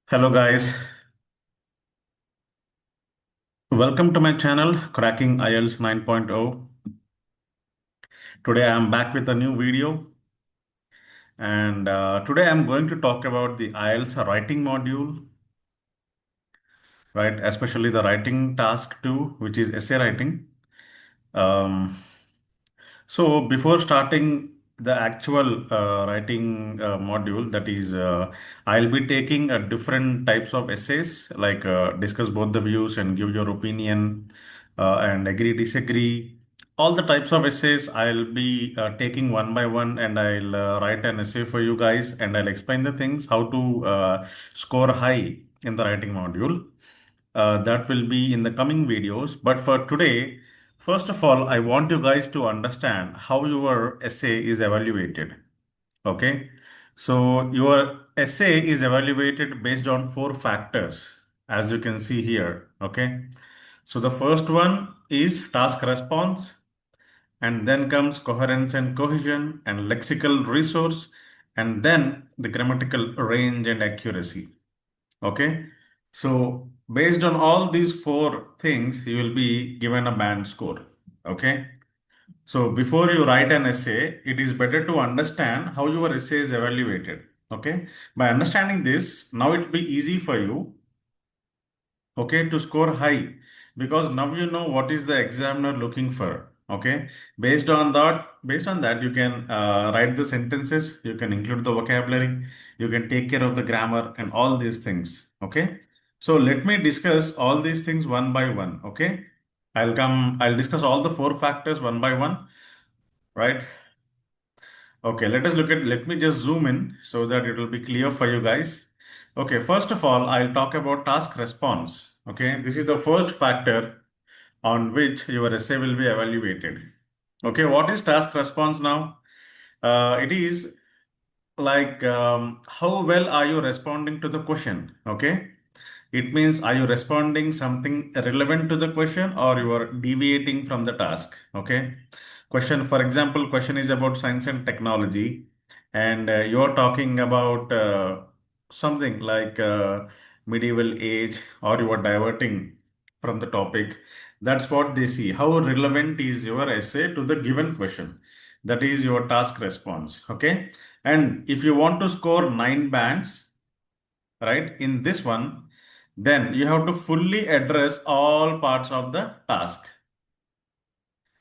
Hello guys, welcome to my channel Cracking IELTS 9.0. Today I am back with a new video and today I am going to talk about the IELTS writing module, right? Especially the writing task 2, which is essay writing. Um, So before starting the actual writing module, that is, I'll be taking different types of essays, like discuss both the views and give your opinion and agree, disagree. All the types of essays I'll be taking one by one, and I'll write an essay for you guys, and I'll explain the things how to score high in the writing module. That will be in the coming videos. But for today, first of all, I want you guys to understand how your essay is evaluated. Okay. So your essay is evaluated based on four factors, as you can see here. Okay. So the first one is task response, and then comes coherence and cohesion, and lexical resource, and then the grammatical range and accuracy. Okay. So based on all these four things, you will be given a band score. Okay. So before you write an essay, it is better to understand how your essay is evaluated. Okay. By understanding this, now it will be easy for you, okay, to score high, because now you know what is the examiner looking for. Okay. Based on that, you can write the sentences, you can include the vocabulary, you can take care of the grammar and all these things. Okay. So let me discuss all these things one by one. Okay. I'll discuss all the four factors one by one, right? Okay, let me just zoom in so that it will be clear for you guys. Okay, first of all, I'll talk about task response. Okay, this is the first factor on which your essay will be evaluated. Okay, what is task response now? It is like how well are you responding to the question? Okay, it means, are you responding something relevant to the question, or you are deviating from the task? Okay. Question, for example, question is about science and technology, and you're talking about something like medieval age, or you are diverting from the topic. That's what they see. How relevant is your essay to the given question? That is your task response. Okay. And if you want to score 9 bands, right, in this one, then you have to fully address all parts of the task.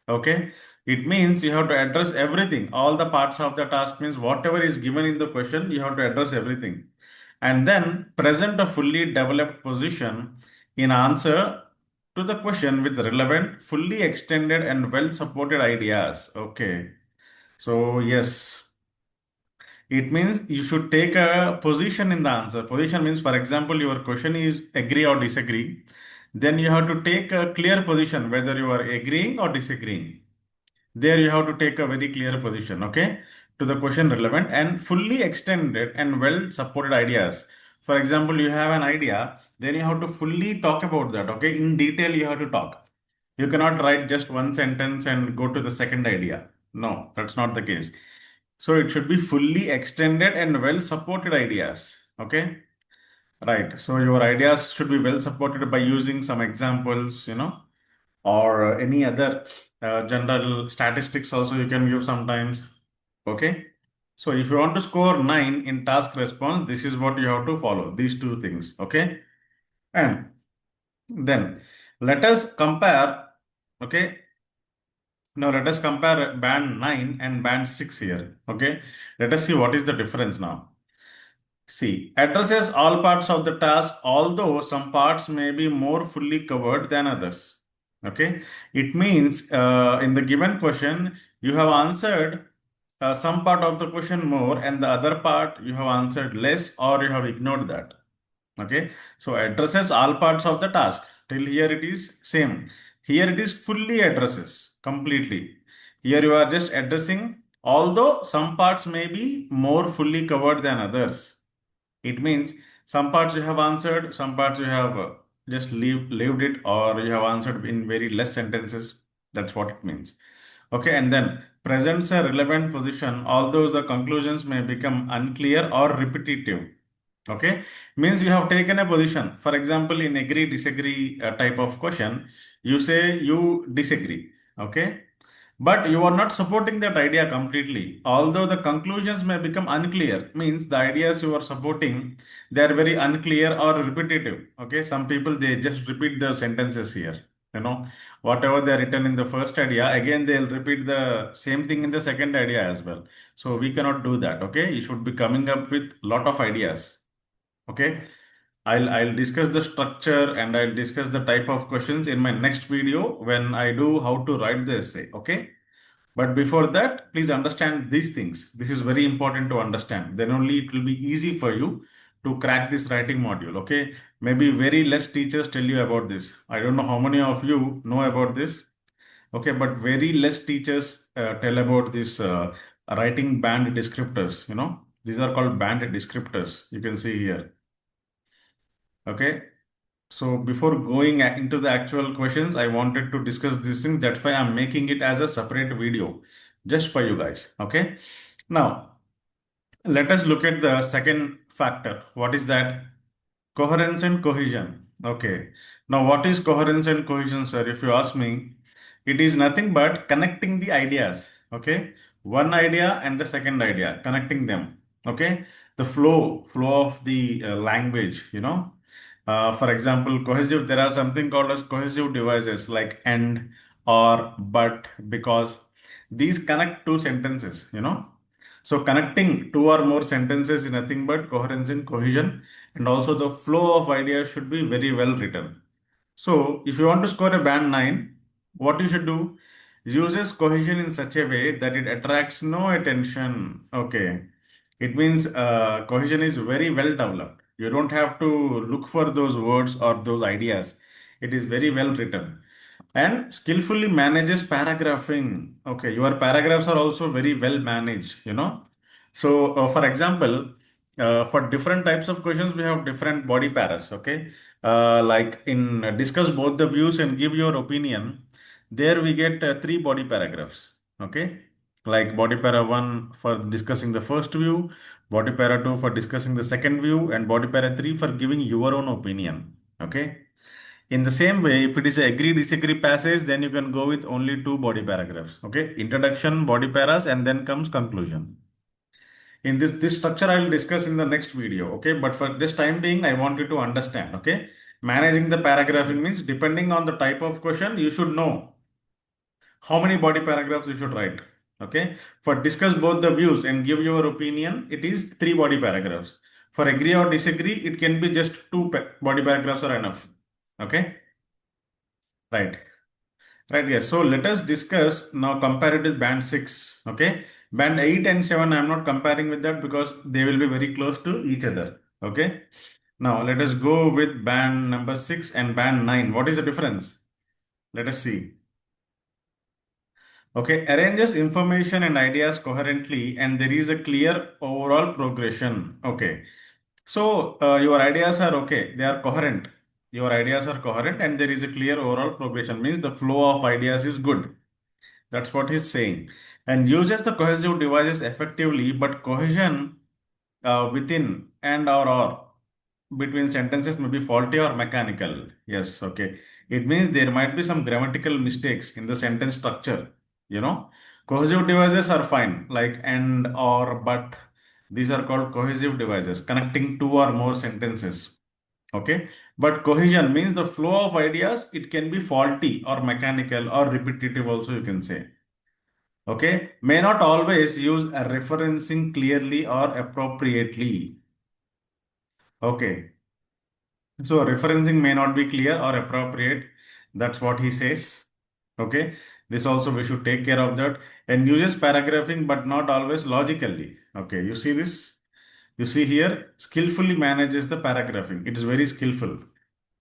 Okay, it means you have to address everything. All the parts of the task means whatever is given in the question, you have to address everything. And then present a fully developed position in answer to the question with relevant, fully extended, and well supported ideas. Okay, so yes. It means you should take a position in the answer. Position means, for example, your question is agree or disagree. Then you have to take a clear position whether you are agreeing or disagreeing. There you have to take a very clear position, okay, to the question relevant and fully extended and well supported ideas. For example, you have an idea, then you have to fully talk about that, okay, in detail you have to talk. You cannot write just one sentence and go to the second idea. No, that's not the case. So it should be fully extended and well supported ideas, okay? Right. So your ideas should be well supported by using some examples, or any other general statistics also you can give sometimes. Okay. So if you want to score 9 in task response, this is what you have to follow, these two things. Okay. And then let us compare. Okay. Now let us compare band 9 and band 6 here. Okay. Let us see what is the difference now. See, addresses all parts of the task, although some parts may be more fully covered than others. Okay, it means in the given question, you have answered some part of the question more, and the other part you have answered less, or you have ignored that. Okay, so addresses all parts of the task. Till here it is same. Here it is fully addresses completely. Here you are just addressing, although some parts may be more fully covered than others. It means some parts you have answered, some parts you have just leaved it, or you have answered in very less sentences. That's what it means. Okay, and then presents a relevant position, although the conclusions may become unclear or repetitive. Okay, means you have taken a position. For example, in agree disagree type of question, you say you disagree. Okay, but you are not supporting that idea completely. Although the conclusions may become unclear, means the ideas you are supporting, they are very unclear or repetitive. Okay, some people they just repeat the sentences here. You know, whatever they are written in the first idea, again they'll repeat the same thing in the second idea as well. So we cannot do that. Okay, you should be coming up with lot of ideas. Okay, I'll discuss the structure and I'll discuss the type of questions in my next video when I do how to write the essay. Okay. But before that, please understand these things. This is very important to understand. Then only it will be easy for you to crack this writing module. Okay. Maybe very less teachers tell you about this. I don't know how many of you know about this. Okay. But very less teachers tell about this writing band descriptors. These are called band descriptors. You can see here. Okay. So before going into the actual questions, I wanted to discuss these things. That's why I'm making it as a separate video just for you guys. Okay. Now, let us look at the second factor. What is that? Coherence and cohesion. Okay. Now, what is coherence and cohesion, sir? If you ask me, it is nothing but connecting the ideas. Okay. One idea and the second idea, connecting them. Okay. The flow of the language. For example, cohesive, there are something called as cohesive devices like and, or, but, because. These connect two sentences. So connecting two or more sentences is nothing but coherence and cohesion, and also the flow of ideas should be very well written. So if you want to score a band 9, what you should do? Uses cohesion in such a way that it attracts no attention. Okay. It means cohesion is very well developed. You don't have to look for those words or those ideas. It is very well written and skillfully manages paragraphing. Okay, your paragraphs are also very well managed. So, for example, for different types of questions, we have different body paras. Okay, like in discuss both the views and give your opinion. There we get three body paragraphs. Okay, like body para one for discussing the first view, body para two for discussing the second view, and body para three for giving your own opinion. Okay. In the same way, if it is a agree disagree passage, then you can go with only two body paragraphs. Okay, introduction, body paras, and then comes conclusion. In this structure, I will discuss in the next video. Okay, but for this time being, I want you to understand. Okay, managing the paragraphing means depending on the type of question, you should know how many body paragraphs you should write. Okay, for discuss both the views and give your opinion, it is three body paragraphs. For agree or disagree, it can be just two body paragraphs are enough. Okay, right. Right, yes. So let us discuss now comparative band 6. Okay. Band 8 and 7, I'm not comparing with that because they will be very close to each other. Okay. Now let us go with band number 6 and band 9. What is the difference? Let us see. Okay. Arranges information and ideas coherently and there is a clear overall progression. Okay. So your ideas are okay. They are coherent. Your ideas are coherent and there is a clear overall progression. Means the flow of ideas is good. That's what he's saying. And uses the cohesive devices effectively, but cohesion within and or between sentences may be faulty or mechanical. Yes, okay. It means there might be some grammatical mistakes in the sentence structure. You know, cohesive devices are fine, like and or but. These are called cohesive devices, connecting two or more sentences. Okay, but cohesion means the flow of ideas. It can be faulty or mechanical or repetitive, also, you can say. Okay, may not always use a referencing clearly or appropriately. Okay, so referencing may not be clear or appropriate. That's what he says. Okay, this also we should take care of that. And uses paragraphing but not always logically. Okay, you see this? You see here, skillfully manages the paragraphing. It is very skillful.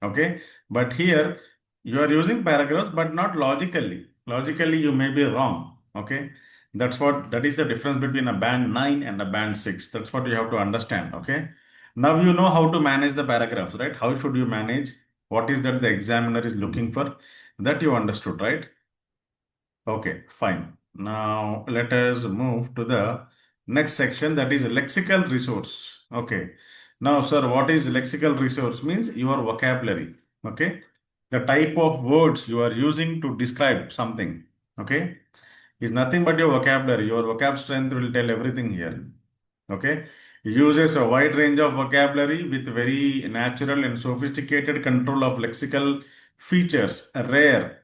Okay, but here you are using paragraphs but not logically. Logically, you may be wrong. Okay, that is the difference between a band 9 and a band 6. That's what you have to understand. Okay, now you know how to manage the paragraphs, right? How should you manage? What is that the examiner is looking for? That you understood, right? Okay, fine. Now let us move to the next section, that is lexical resource. Okay. Now, sir, what is lexical resource? Means your vocabulary. Okay. The type of words you are using to describe something. Okay. Is nothing but your vocabulary. Your vocab strength will tell everything here. Okay. Uses a wide range of vocabulary with very natural and sophisticated control of lexical features. Rare.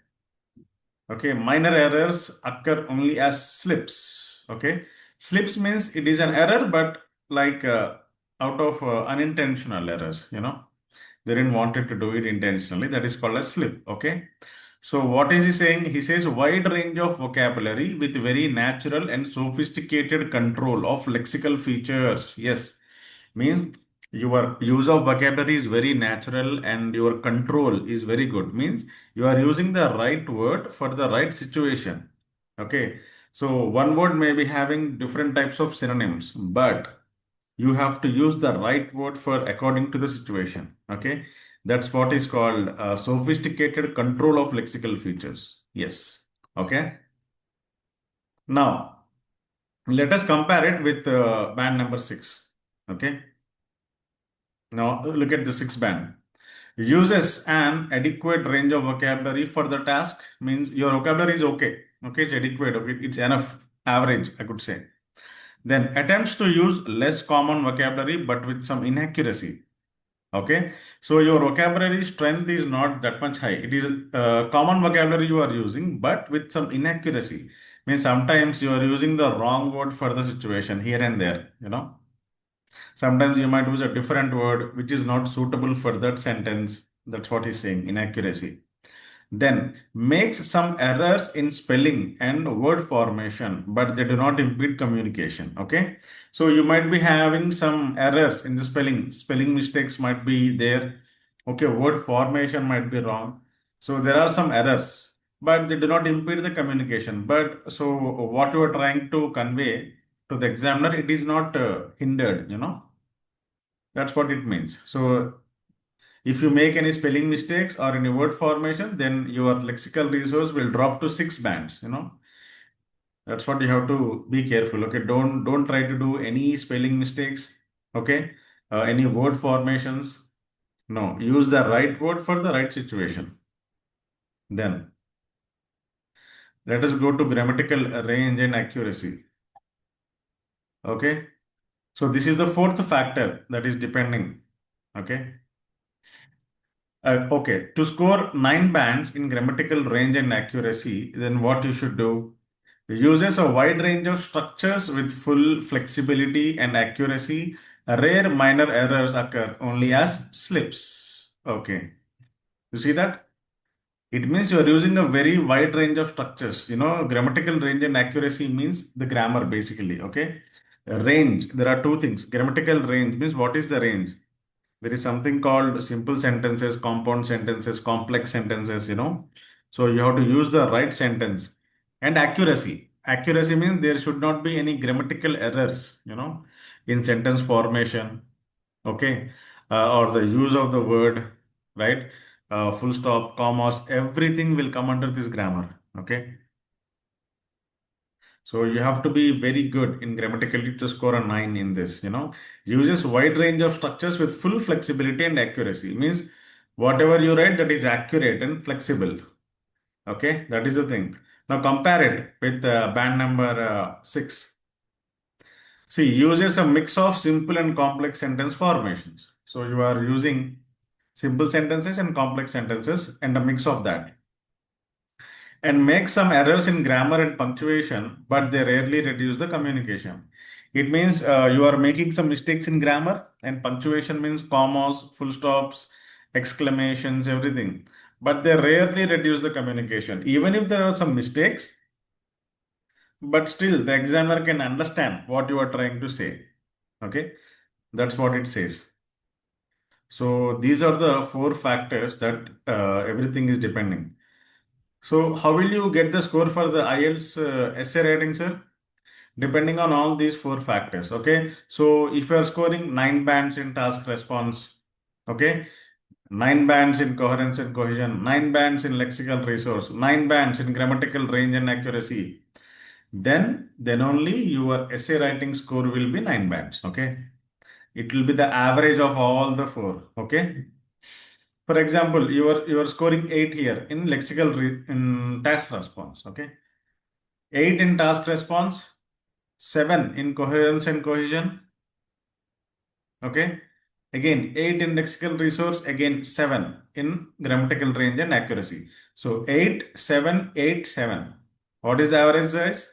Okay. Minor errors occur only as slips. Okay. Slips means it is an error, but like out of unintentional errors, they didn't want it to do it intentionally. That is called a slip. Okay. So what is he saying? He says wide range of vocabulary with very natural and sophisticated control of lexical features. Yes, means your use of vocabulary is very natural and your control is very good. Means you are using the right word for the right situation. Okay. So one word may be having different types of synonyms, but you have to use the right word for according to the situation. Okay, that's what is called sophisticated control of lexical features. Yes. Okay. Now let us compare it with band number 6. Okay. Now look at the 6th band. Uses an adequate range of vocabulary for the task. Means your vocabulary is okay. Okay, it's adequate. Okay, it's enough. Average, I could say. Then attempts to use less common vocabulary but with some inaccuracy. Okay, so your vocabulary strength is not that much high. It is common vocabulary you are using, but with some inaccuracy. Means sometimes you are using the wrong word for the situation here and there. Sometimes you might use a different word which is not suitable for that sentence. That's what he's saying, inaccuracy. Then makes some errors in spelling and word formation, but they do not impede communication. Okay. So you might be having some errors in the spelling. Spelling mistakes might be there. Okay. Word formation might be wrong. So there are some errors, but they do not impede the communication. But so what you are trying to convey to the examiner, it is not hindered. That's what it means. So if you make any spelling mistakes or any word formation, then your lexical resource will drop to 6 bands. That's what you have to be careful. Okay, don't try to do any spelling mistakes. Okay, any word formations. No, use the right word for the right situation. Then let us go to grammatical range and accuracy. Okay, so this is the fourth factor that is depending. Okay. Okay, to score 9 bands in grammatical range and accuracy, then what you should do? Uses a wide range of structures with full flexibility and accuracy. Rare minor errors occur only as slips. Okay, you see that? It means you are using a very wide range of structures. Grammatical range and accuracy means the grammar basically. Okay, range. There are two things. Grammatical range means what is the range? There is something called simple sentences, compound sentences, complex sentences. So you have to use the right sentence. And accuracy. Accuracy means there should not be any grammatical errors, in sentence formation, okay, or the use of the word, right? Full stop, commas, everything will come under this grammar, okay? So you have to be very good in grammatically to score a 9 in this. Uses wide range of structures with full flexibility and accuracy. Means whatever you write that is accurate and flexible. Okay, that is the thing. Now compare it with band number 6. See, uses a mix of simple and complex sentence formations. So you are using simple sentences and complex sentences and a mix of that, and make some errors in grammar and punctuation, but they rarely reduce the communication. It means you are making some mistakes in grammar, and punctuation means commas, full stops, exclamations, everything. But they rarely reduce the communication. Even if there are some mistakes, but still the examiner can understand what you are trying to say. Okay, that's what it says. So these are the 4 factors that everything is depending. So how will you get the score for the IELTS essay writing, sir? Depending on all these 4 factors. Okay. So if you are scoring 9 bands in task response, okay, 9 bands in coherence and cohesion, 9 bands in lexical resource, 9 bands in grammatical range and accuracy, then only your essay writing score will be 9 bands. Okay. It will be the average of all the four. Okay. For example, you are scoring 8 here in in task response. Okay. 8 in task response, 7 in coherence and cohesion. Okay. Again, 8 in lexical resource, again 7 in grammatical range and accuracy. So 8, 7, 8, 7. What is the average, guys?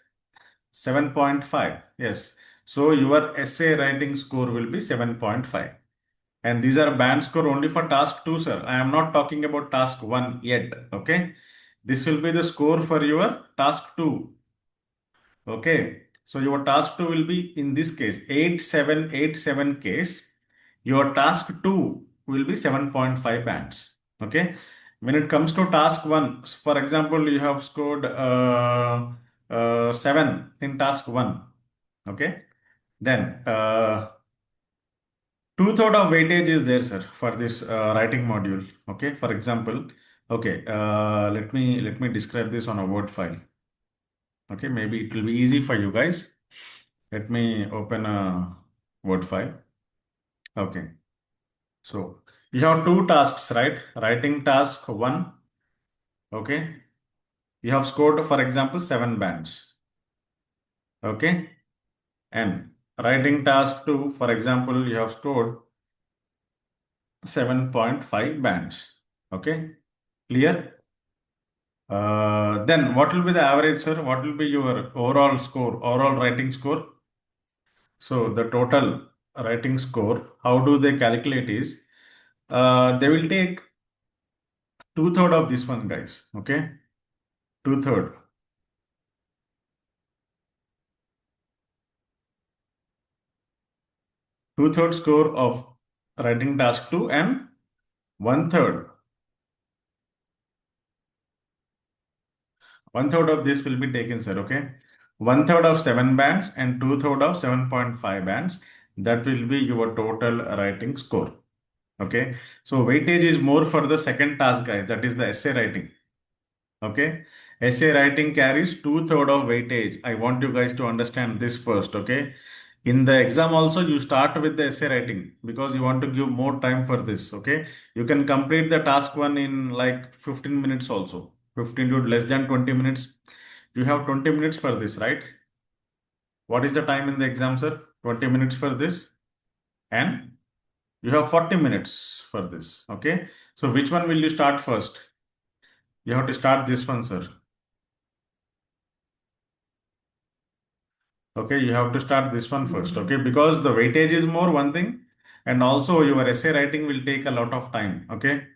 7.5. Yes. So your essay writing score will be 7.5. And these are band score only for task 2, sir. I am not talking about task 1 yet. Okay. This will be the score for your task 2. Okay. So your task 2 will be in this case 8787 case. Your task 2 will be 7.5 bands. Okay. When it comes to task 1, for example, you have scored 7 in task 1. Okay. Then two-third of weightage is there, sir, for this writing module. Okay. For example, okay, let me describe this on a Word file. Okay, maybe it will be easy for you guys. Let me open a Word file. Okay. So you have two tasks, right? Writing task 1. Okay. You have scored, for example, 7 bands. Okay. And writing task 2, for example, you have scored 7.5 bands. Okay. Clear? Then what will be the average, sir? What will be your overall score, overall writing score? So the total writing score, how do they calculate is, they will take two-third of this one, guys. Okay. Two-third. Two-third score of writing task 2 and one-third. One-third of this will be taken, sir. Okay. One-third of 7 bands and two-third of 7.5 bands. That will be your total writing score. Okay. So weightage is more for the second task, guys. That is the essay writing. Okay. Essay writing carries two-third of weightage. I want you guys to understand this first. Okay. In the exam also, you start with the essay writing because you want to give more time for this. Okay. You can complete the task 1 in like 15 minutes also. 15 to less than 20 minutes. You have 20 minutes for this, right? What is the time in the exam, sir? 20 minutes for this. And you have 40 minutes for this. Okay. So which one will you start first? You have to start this one, sir. Okay, you have to start this one first, okay, because the weightage is more one thing, and also your essay writing will take a lot of time, okay.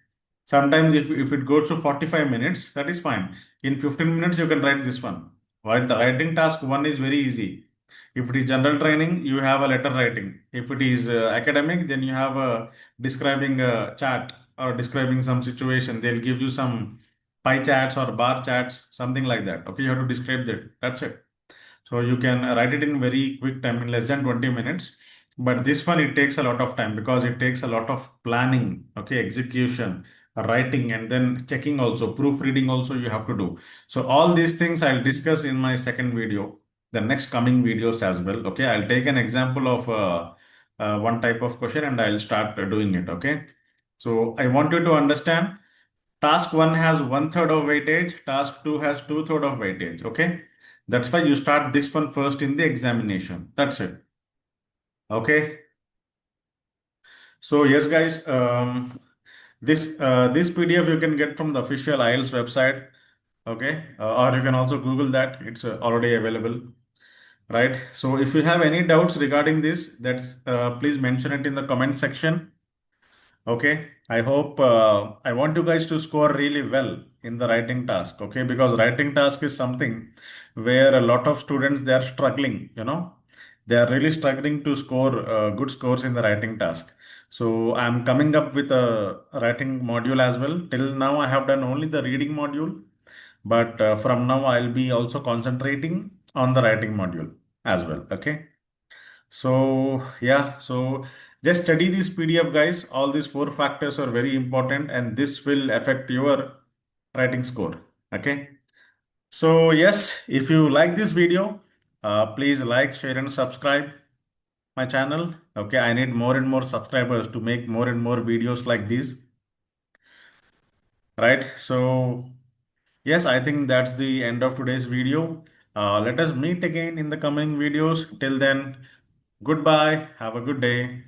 Sometimes if it goes to 45 minutes, that is fine. In 15 minutes, you can write this one. Right? The writing task 1 is very easy. If it is general training, you have a letter writing. If it is academic, then you have a describing a chart or describing some situation. They'll give you some pie charts or bar charts, something like that. Okay, you have to describe that. That's it. So you can write it in very quick time in less than 20 minutes. But this one, it takes a lot of time because it takes a lot of planning, okay, execution, writing, and then checking also, proofreading also you have to do. So all these things I'll discuss in my second video, the next coming videos as well. Okay, I'll take an example of one type of question and I'll start doing it. Okay. So I want you to understand task 1 has one-third of weightage, task 2 has two-third of weightage. Okay. That's why you start this one first in the examination. That's it. Okay. So yes, guys, this PDF you can get from the official IELTS website. Okay, or you can also Google that. It's already available, right? So if you have any doubts regarding this, that please mention it in the comment section. Okay, I hope I want you guys to score really well in the writing task. Okay, because writing task is something where a lot of students they are struggling. They are really struggling to score good scores in the writing task. So I'm coming up with a writing module as well. Till now, I have done only the reading module, but from now I'll be also concentrating on the writing module as well. Okay. So yeah, so just study this PDF, guys. All these four factors are very important, and this will affect your writing score. Okay. So yes, if you like this video, please like, share, and subscribe. my channel. Okay, I need more and more subscribers to make more and more videos like this, right? So yes, I think that's the end of today's video. Let us meet again in the coming videos. Till then, goodbye. Have a good day.